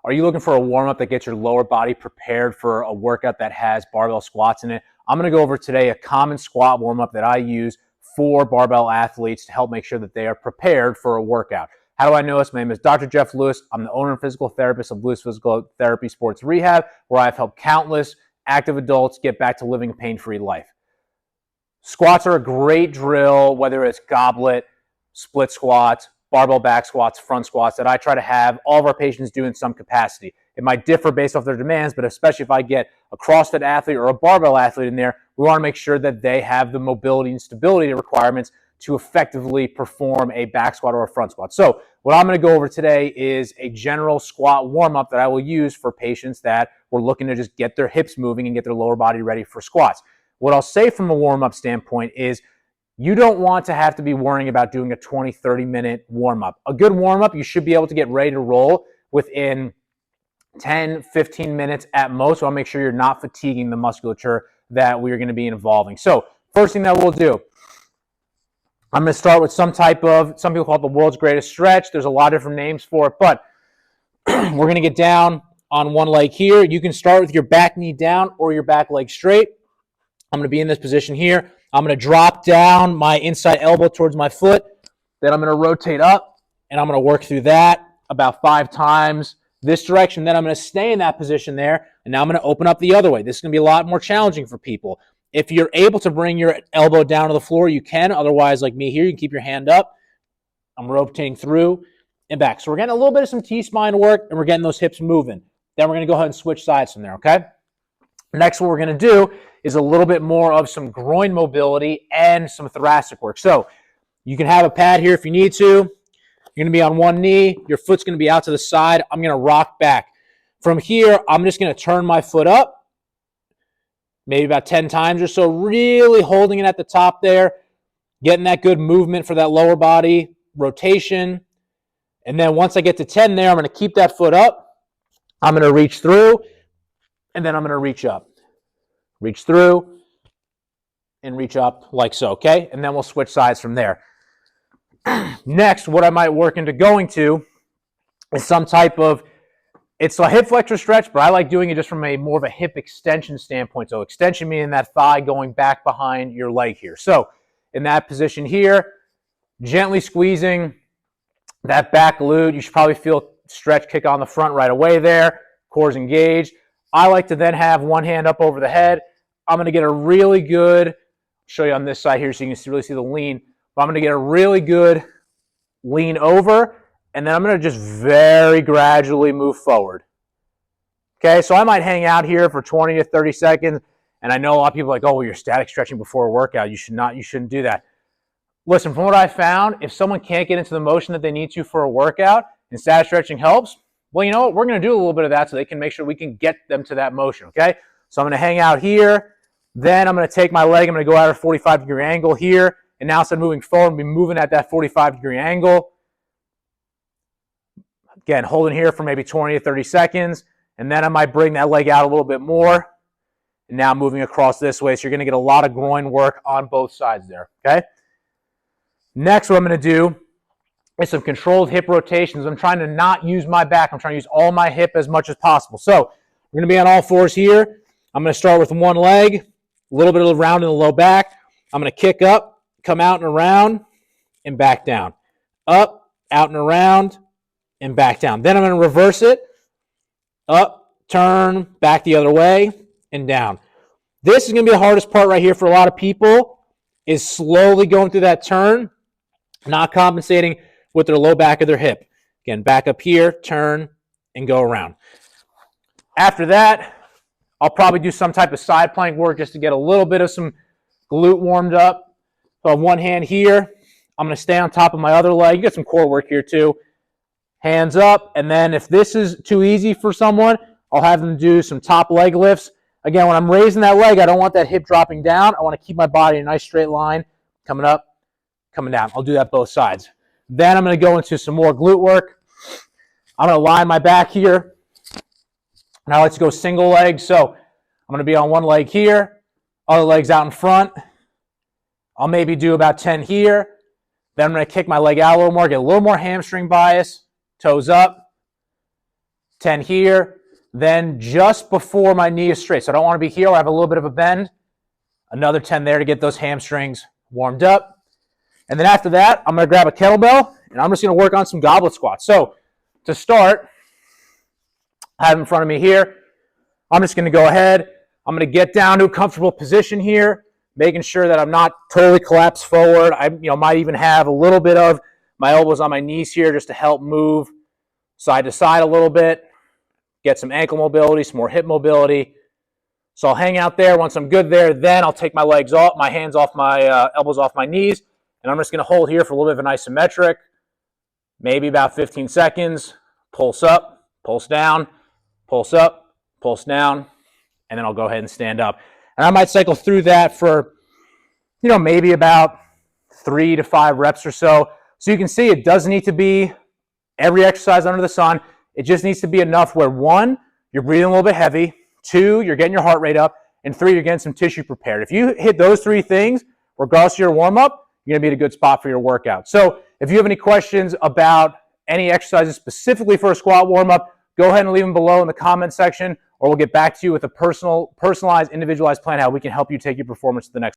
Are you looking for a warm-up that gets your lower body prepared for a workout that has barbell squats in it? I'm going to go over today a common squat warm-up that I use for barbell athletes to help make sure that they are prepared for a workout. How do I know this? My name is Dr. Jeff Lewis. I'm the owner and physical therapist of Lewis Physical Therapy Sports Rehab, where I've helped countless active adults get back to living a pain-free life. Squats are a great drill, whether it's goblet, split squats, barbell back squats, front squats, that I try to have all of our patients do in some capacity. It might differ based off their demands, but especially if I get a CrossFit athlete or a barbell athlete in there, we want to make sure that they have the mobility and stability requirements to effectively perform a back squat or a front squat. So what I'm going to go over today is a general squat warm-up that I will use for patients that were looking to just get their hips moving and get their lower body ready for squats. What I'll say from a warm-up standpoint is you don't want to have to be worrying about doing a 20, 30-minute warm-up. A good warm-up, you should be able to get ready to roll within 10, 15 minutes at most. So I'll make sure you're not fatiguing the musculature that we are going to be involving. So first thing that we'll do, I'm going to start with some people call it the world's greatest stretch. There's a lot of different names for it, but we're going to get down on one leg here. You can start with your back knee down or your back leg straight. I'm going to be in this position here. I'm going to drop down my inside elbow towards my foot. Then I'm going to rotate up, and I'm going to work through that about 5 times this direction. Then I'm going to stay in that position there, and now I'm going to open up the other way. This is going to be a lot more challenging for people. If you're able to bring your elbow down to the floor, you can. Otherwise, like me here, you can keep your hand up. I'm rotating through and back. So we're getting a little bit of some T-spine work, and we're getting those hips moving. Then we're going to go ahead and switch sides from there, okay? Next, what we're going to do is a little bit more of some groin mobility and some thoracic work. So you can have a pad here if you need to. You're going to be on one knee. Your foot's going to be out to the side. I'm going to rock back. From here, I'm just going to turn my foot up, maybe about 10 times or so, really holding it at the top there, getting that good movement for that lower body rotation. And then once I get to 10 there, I'm going to keep that foot up. I'm going to reach through, and then I'm going to reach up. Reach through and reach up like so, okay? And then we'll switch sides from there. Next, what I might work into going to is some type of, it's a hip flexor stretch, but I like doing it just from a more of a hip extension standpoint. So extension meaning that thigh going back behind your leg here. So in that position here, gently squeezing that back glute. You should probably feel stretch kick on the front right away there. Core's engaged. I like to then have one hand up over the head. I'm going to get a really good, show you on this side here so you can really see the lean, but I'm going to get a really good lean over, and then I'm going to just very gradually move forward. Okay, so I might hang out here for 20 to 30 seconds, and I know a lot of people are like, oh, well, you're static stretching before a workout. You shouldn't do that. Listen, from what I found, if someone can't get into the motion that they need to for a workout and static stretching helps, well, you know what? We're going to do a little bit of that so they can make sure we can get them to that motion, okay? So I'm going to hang out here. Then I'm going to take my leg. I'm going to go at a 45-degree angle here. And now instead of moving forward, I'm going to be moving at that 45-degree angle. Again, holding here for maybe 20 to 30 seconds. And then I might bring that leg out a little bit more. And now moving across this way. So you're going to get a lot of groin work on both sides there, okay? Next, what I'm going to do is some controlled hip rotations. I'm trying to not use my back. I'm trying to use all my hip as much as possible. So we're going to be on all fours here. I'm going to start with one leg, a little bit of round in the low back. I'm going to kick up, come out and around, and back down. Up, out and around, and back down. Then I'm going to reverse it. Up, turn, back the other way, and down. This is going to be the hardest part right here for a lot of people, is slowly going through that turn, not compensating with their low back of their hip. Again, back up here, turn, and go around. After that, I'll probably do some type of side plank work just to get a little bit of some glute warmed up. So I have one hand here. I'm going to stay on top of my other leg. You get some core work here too. Hands up. And then if this is too easy for someone, I'll have them do some top leg lifts. Again, when I'm raising that leg, I don't want that hip dropping down. I want to keep my body in a nice straight line, coming up, coming down. I'll do that both sides. Then I'm going to go into some more glute work. I'm going to line my back here. Now let's go single leg. So I'm going to be on one leg here, other leg's out in front. I'll maybe do about 10 here. Then I'm going to kick my leg out a little more, get a little more hamstring bias, toes up, 10 here. Then just before my knee is straight, so I don't want to be here, I have a little bit of a bend. Another 10 there to get those hamstrings warmed up. And then after that, I'm going to grab a kettlebell, and I'm just going to work on some goblet squats. So to start, I have in front of me here, I'm just going to go ahead. I'm going to get down to a comfortable position here, making sure that I'm not totally collapsed forward. I might even have a little bit of my elbows on my knees here just to help move side to side a little bit, get some ankle mobility, some more hip mobility. So I'll hang out there. Once I'm good there, then I'll take my legs off, my hands off my elbows off my knees, and I'm just going to hold here for a little bit of an isometric, maybe about 15 seconds, pulse up, pulse down, pulse up, pulse down, and then I'll go ahead and stand up. And I might cycle through that for, maybe about 3 to 5 reps or so. So you can see it doesn't need to be every exercise under the sun. It just needs to be enough where 1, you're breathing a little bit heavy, 2, you're getting your heart rate up, and 3, you're getting some tissue prepared. If you hit those 3 things, regardless of your warm-up, you're going to be in a good spot for your workout. So if you have any questions about any exercises specifically for a squat warm-up, go ahead and leave them below in the comment section, or we'll get back to you with a personalized, individualized plan how we can help you take your performance to the next level.